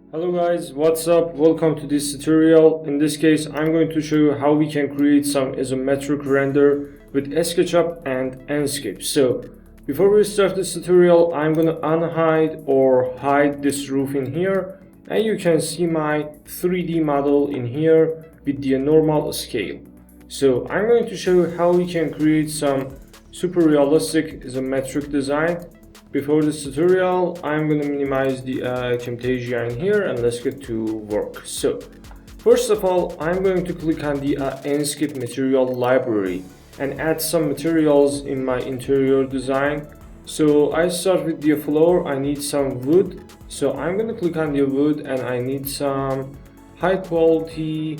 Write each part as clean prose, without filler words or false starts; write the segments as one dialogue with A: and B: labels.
A: Hello guys, what's up? Welcome to this tutorial. In this case, I'm going to show you how we can create some isometric render with SketchUp and Enscape. So before we start this tutorial, I'm going to unhide or hide this roof in here, and you can see my 3D model in here with the normal scale. So I'm going to show you how we can create some super realistic isometric design. Before this tutorial, I'm going to minimize the Camtasia in here and let's get to work. So first of all, I'm going to click on the Enscape material library and add some materials in my interior design. So I start with the floor. I need some wood, so I'm going to click on the wood and I need some high quality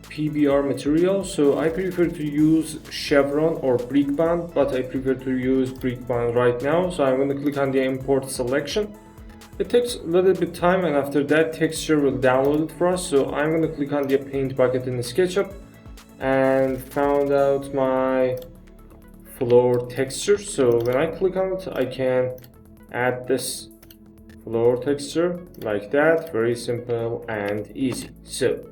A: PBR material. So I prefer to use chevron or brick bond, but I prefer to use brick bond right now. So I'm going to click on the import selection. It takes a little bit time, and after that texture will download it for us. So I'm going to click on the paint bucket in the SketchUp and found out my floor texture. So when I click on it, I can add this floor texture like that. Very simple and easy. So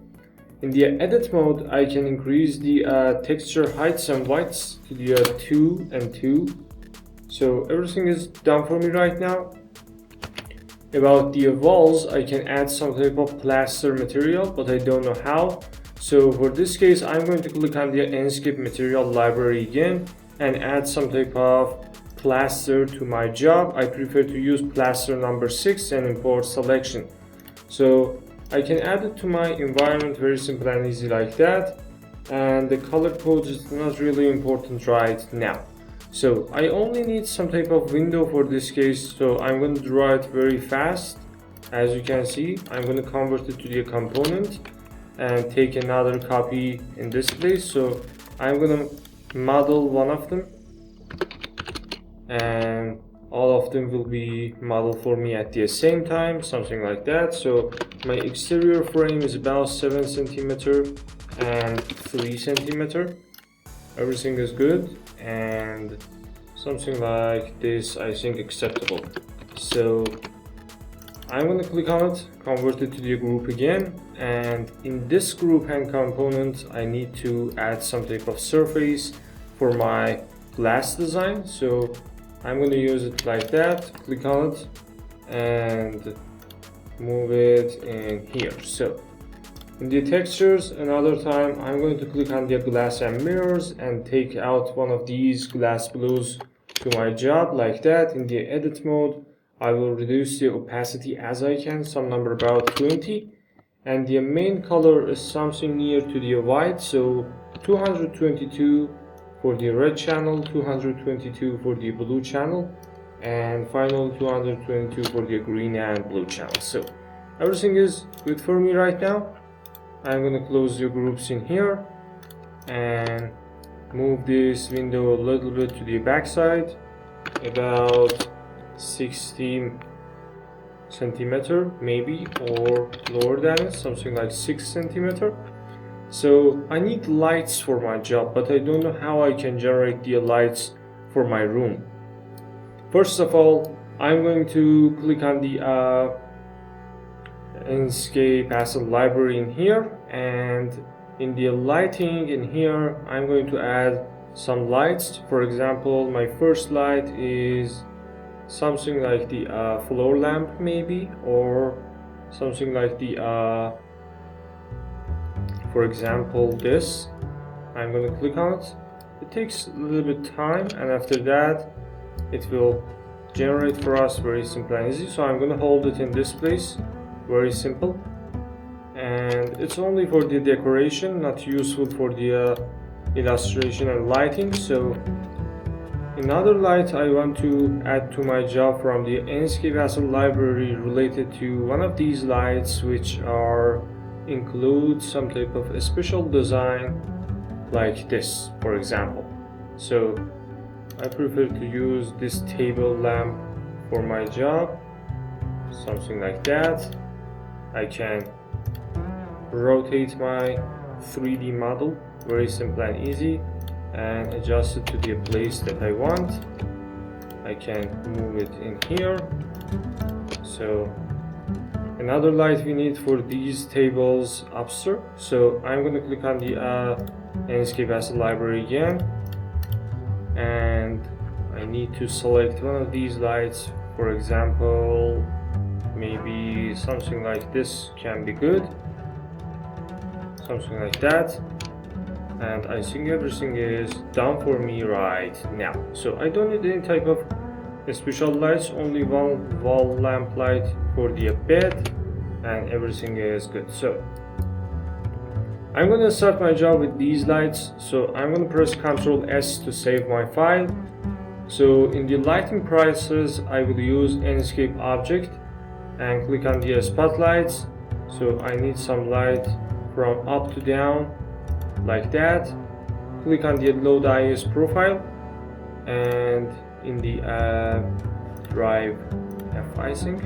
A: in the edit mode, I can increase the texture heights and widths to the 2 and 2. So everything is done for me right now. About the walls, I can add some type of plaster material, but I don't know how. So for this case, I'm going to click on the Enscape material library again and add some type of plaster to my job. I prefer to use plaster number 6 and import selection. So I can add it to my environment, very simple and easy like that. And the color code is not really important right now. So I only need some type of window for this case. So I'm going to draw it very fast. As you can see, I'm going to convert it to the component and take another copy in this place. So I'm going to model one of them, and all of them will be modeled for me at the same time, something like that. So my exterior frame is about 7 cm and 3 cm. Everything is good, and something like this I think acceptable. So I'm going to click on it, convert it to the group again, and in this group and component I need to add some type of surface for my glass design. So I'm going to use it like that, click on it and move it in here. So in the textures, another time I'm going to click on the glass and mirrors and take out one of these glass blues to my job like that. In the edit mode, I will reduce the opacity as I can, some number about 20, and the main color is something near to the white, so 222 for the red channel, 222 for the blue channel, and final 222 for the green and blue channel. So everything is good for me right now. I'm going to close the groups in here and move this window a little bit to the back side, about 16 centimeter maybe, or lower than it, something like 6 centimeter. So I need lights for my job, but I don't know how I can generate the lights for my room. First of all, I'm going to click on the Enscape asset library in here, and in the lighting in here I'm going to add some lights. For example, my first light is something like the floor lamp maybe, or something like the for example this. I'm going to click on it. It takes a little bit time, and after that it will generate for us, very simple and easy. So I'm going to hold it in this place, very simple, and it's only for the decoration, not useful for the illustration and lighting. So another light I want to add to my job from the Enscape asset library related to one of these lights, which are include some type of a special design like this, for example. So I prefer to use this table lamp for my job, something like that. I can rotate my 3D model, very simple and easy, and adjust it to the place that I want. I can move it in here. So Another light we need for these tables upstairs. So I'm going to click on the Enscape as a library again, and I need to select one of these lights. For example, maybe something like this can be good, something like that. And I think everything is done for me right now. So I don't need any type of special lights, only one wall lamp light for the bed, and everything is good. So I'm gonna start my job with these lights. So I'm gonna press Ctrl S to save my file. So in the lighting prices, I will use Enscape object and click on the spotlights. So I need some light from up to down like that. Click on the load IES profile, and in the drive F, I think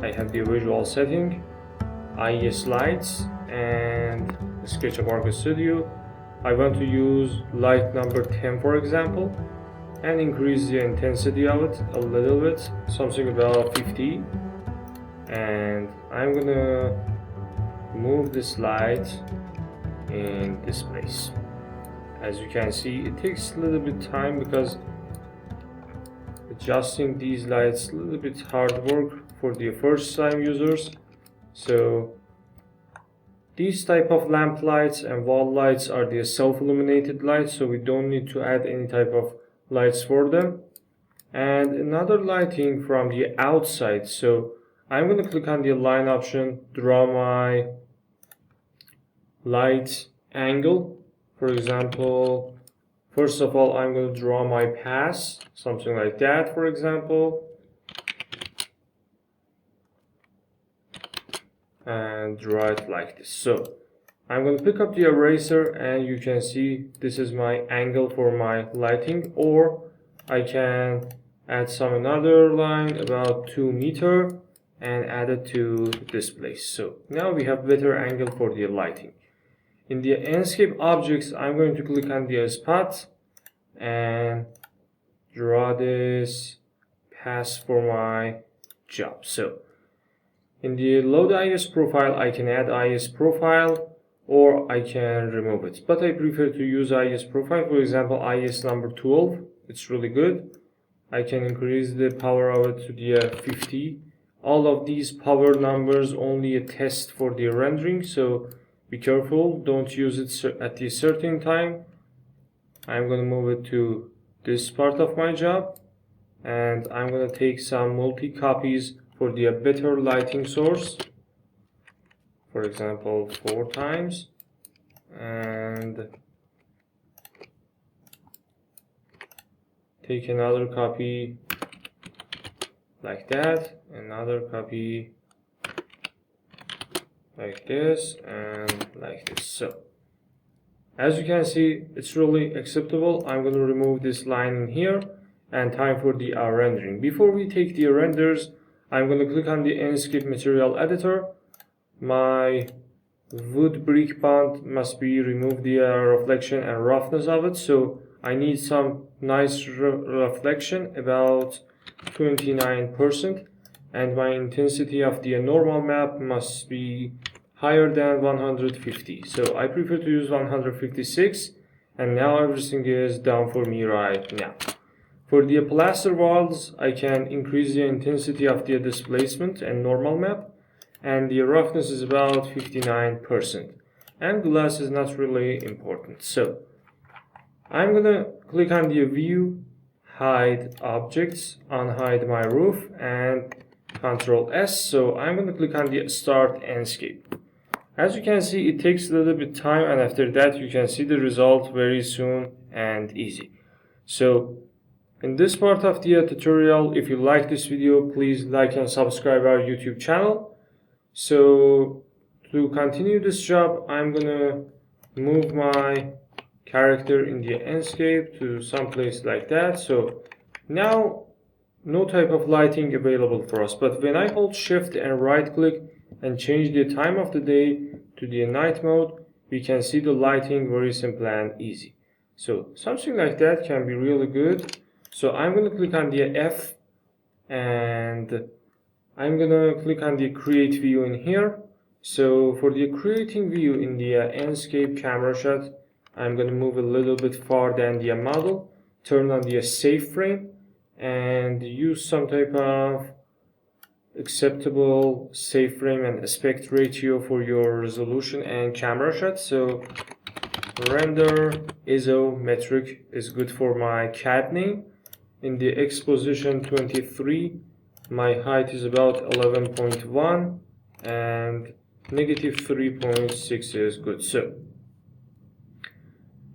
A: I have the visual setting, IES lights and SketchUp Arc Studio. I want to use light number 10 for example, and increase the intensity of it a little bit, something about 50, and I'm gonna move this light in this place. As you can see, it takes a little bit time because adjusting these lights a little bit hard work for the first time users. So these type of lamp lights and wall lights are the self-illuminated lights, so we don't need to add any type of lights for them. And another lighting from the outside, so I'm going to click on the line option, draw my light angle. For example, first of all, I'm going to draw my pass, something like that, for example, and draw it like this. So I'm going to pick up the eraser, and you can see this is my angle for my lighting, or I can add some another line about 2 meters and add it to this place. So now we have better angle for the lighting. In the Enscape objects, I'm going to click on the spot and draw this pass for my job. So in the load IES profile, I can add IES profile or I can remove it, but I prefer to use IES profile. For example, IES number 12, it's really good. I can increase the power of it to the 50. All of these power numbers only a test for the rendering, so be careful, don't use it at a certain time. I'm going to move it to this part of my job, and I'm going to take some multi copies for the better lighting source. For example, 4 times, and take another copy like that, another copy like this, and like this. So as you can see, it's really acceptable. I'm going to remove this line in here, and time for the rendering. Before we take the renders, I'm going to click on the Enscape material editor. My wood brick bond must be removed, the reflection and roughness of it, so I need some nice reflection, about 29%, and my intensity of the normal map must be higher than 150, so I prefer to use 156, and now everything is done for me right now. For the plaster walls, I can increase the intensity of the displacement and normal map, and the roughness is about 59%, and glass is not really important. So I'm gonna click on the view, hide objects, unhide my roof, and Ctrl S. So I'm gonna click on the start Enscape. As you can see, it takes a little bit time, and after that you can see the result very soon and easy. So in this part of the tutorial, if you like this video, please like and subscribe our YouTube channel. So to continue this job, I'm gonna move my character in the Enscape to some place like that. So now no type of lighting available for us, but when I hold shift and right click and change the time of the day to the night mode, we can see the lighting very simple and easy. So something like that can be really good. So I'm going to click on the F, and I'm gonna click on the create view in here. So for the creating view in the Enscape camera shot, I'm gonna move a little bit far than the model, turn on the save frame, and use some type of acceptable save frame and aspect ratio for your resolution and camera shot. So render isometric is good for my cat name. In the X position 23, my height is about 11.1 and negative 3.6 is good. So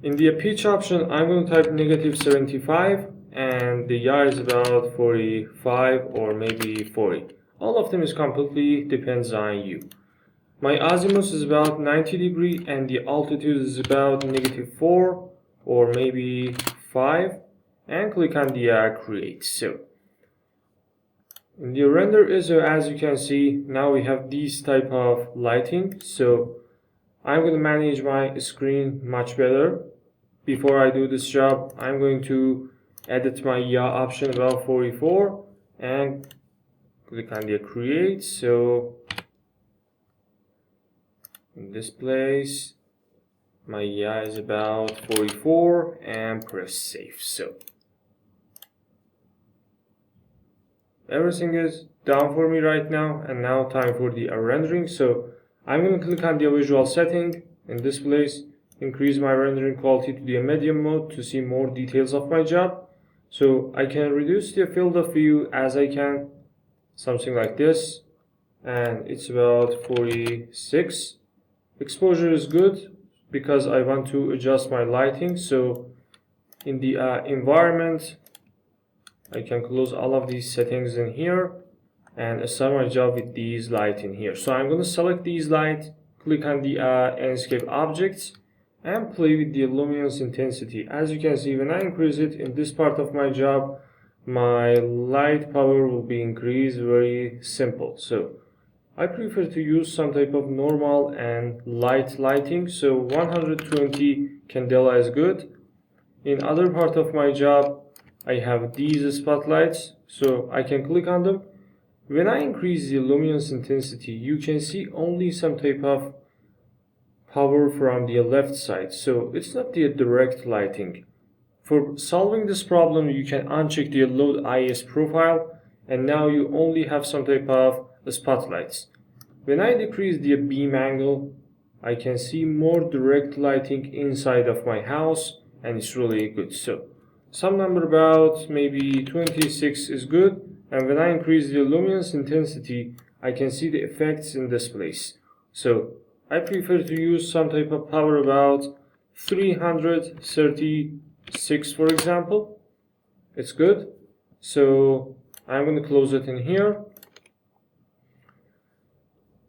A: in the pitch option, I'm going to type negative 75 and the yaw is about 45 or maybe 40. All of them is completely depends on you. My azimuth is about 90 degree and the altitude is about negative 4 or maybe 5, and click on the create. So in the render ISO, as you can see, now we have this type of lighting. So I'm going to manage my screen much better. Before I do this job, I'm going to edit my yaw option about 44 and click on the create. So in this place, my yaw is about 44 and press save. So everything is done for me right now, and now time for the rendering. So I'm going to click on the visual setting in this place, increase my rendering quality to the medium mode to see more details of my job. So I can reduce the field of view as I can, something like this, and it's about 46. Exposure is good because I want to adjust my lighting. So in the environment, I can close all of these settings in here and assign my job with these light in here. So I'm going to select these light, click on the Enscape objects and play with the luminance intensity. As you can see, when I increase it in this part of my job, my light power will be increased. Very simple. So I prefer to use some type of normal and light lighting. So 120 candela is good. In other part of my job, I have these spotlights, so I can click on them. When I increase the luminance intensity, you can see only some type of power from the left side, so it's not the direct lighting. For solving this problem, you can uncheck the load IES profile, and now you only have some type of spotlights. When I decrease the beam angle, I can see more direct lighting inside of my house, and it's really good. So some number about maybe 26 is good, and when I increase the luminance intensity, I can see the effects in this place. So I prefer to use some type of power about 336, for example. It's good. So I'm going to close it in here.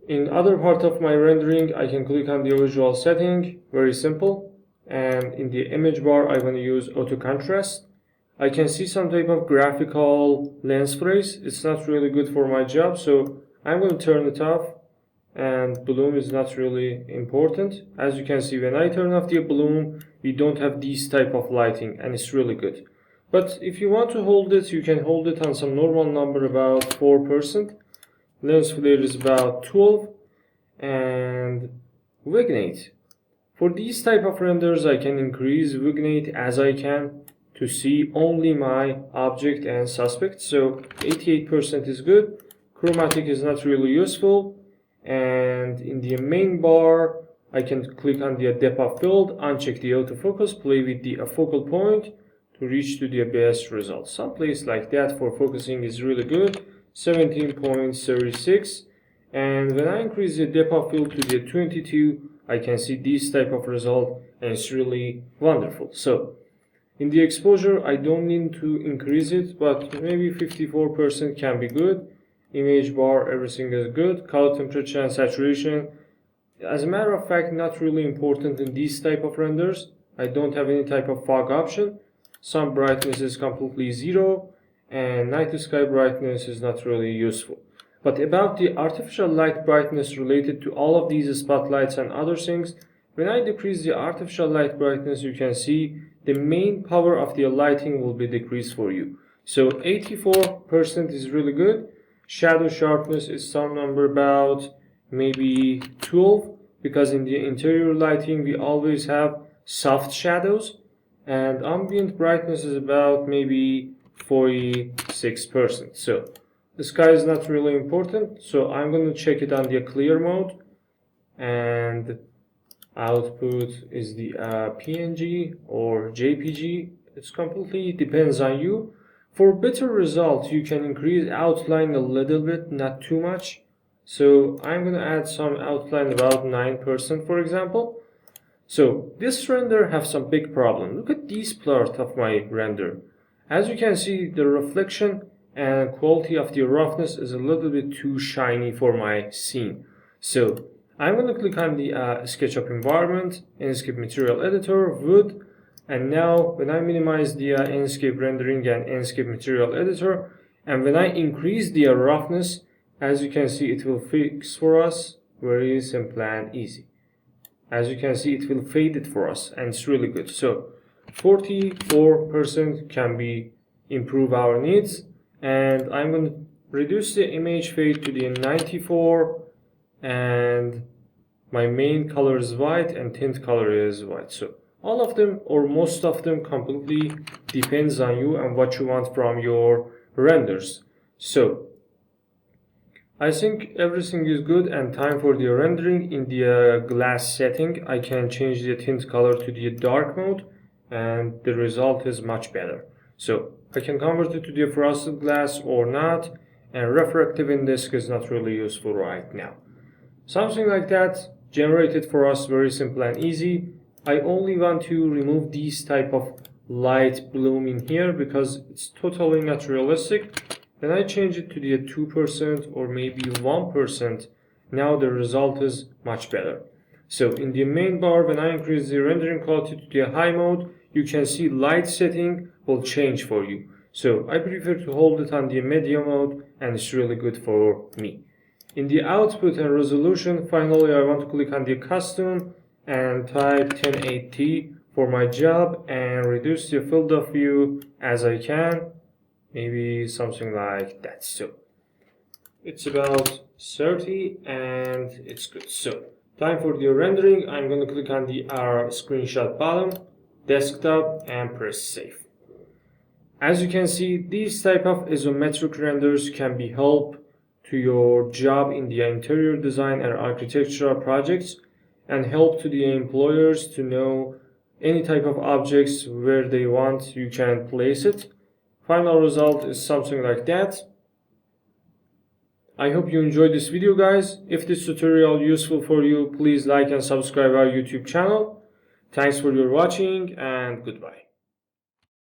A: In other part of my rendering, I can click on the visual setting, very simple. And in the image bar, I want to use auto contrast. I can see some type of graphical lens phrase. It's not really good for my job, so I'm going to turn it off. And bloom is not really important. As you can see, when I turn off the bloom, we don't have this type of lighting, and it's really good. But if you want to hold it, you can hold it on some normal number about 4%. Lens flare is about 12, and vignette. For these type of renders, I can increase vignette as I can to see only my object and suspect. So 88% is good. Chromatic is not really useful. And in the main bar, I can click on the depth of field, uncheck the autofocus, play with the focal point to reach to the best results. Some place like that for focusing is really good. 17.36, and when I increase the depth of field to the 22, I can see this type of result, and it's really wonderful. So in the exposure, I don't need to increase it, but maybe 54% can be good. Image bar, everything is good. Color temperature and saturation, as a matter of fact, not really important in these type of renders. I don't have any type of fog option. Sun brightness is completely 0. And night sky brightness is not really useful. But about the artificial light brightness related to all of these spotlights and other things, when I decrease the artificial light brightness, you can see the main power of the lighting will be decreased for you. So 84% is really good. Shadow sharpness is some number about maybe 12, because in the interior lighting we always have soft shadows, and ambient brightness is about maybe 46%. So the sky is not really important, so I'm going to check it on the clear mode, and output is the PNG or JPG. It's completely depends on you. For better results, you can increase outline a little bit, not too much. So I'm going to add some outline about 9%, for example. So this render have some big problem. Look at this part of my render. As you can see, the reflection and quality of the roughness is a little bit too shiny for my scene. So I'm going to click on the SketchUp environment, Enscape material editor, wood, and now when I minimize the Enscape rendering and Enscape material editor, and when I increase the roughness, as you can see, it will fix for us very simple and easy. As you can see, it will fade it for us, and it's really good. So 44% can be improve our needs, and I'm going to reduce the image fade to the 94, and my main color is white and tint color is white. So all of them or most of them completely depends on you and what you want from your renders. So I think everything is good, and time for the rendering. In the glass setting, I can change the tint color to the dark mode, and the result is much better. So I can convert it to the frosted glass or not, and refractive index is not really useful right now. Something like that generated for us very simple and easy. I only want to remove this type of light bloom in here because it's totally not realistic. When I change it to the 2% or maybe 1%, now the result is much better. So in the main bar, when I increase the rendering quality to the high mode, you can see light setting will change for you. So I prefer to hold it on the medium mode, and it's really good for me. In the output and resolution, finally I want to click on the custom and type 1080 for my job and reduce the field of view as I can. Maybe something like that. So it's about 30 and it's good. So time for the rendering. I'm going to click on the screenshot button, desktop, and press save. As you can see, these type of isometric renders can be help to your job in the interior design and architectural projects, and help to the employers to know any type of objects where they want you can place it. Final result is something like that. I hope you enjoyed this video, guys. If this tutorial useful for you, please like and subscribe our YouTube channel. Thanks for your watching, and goodbye.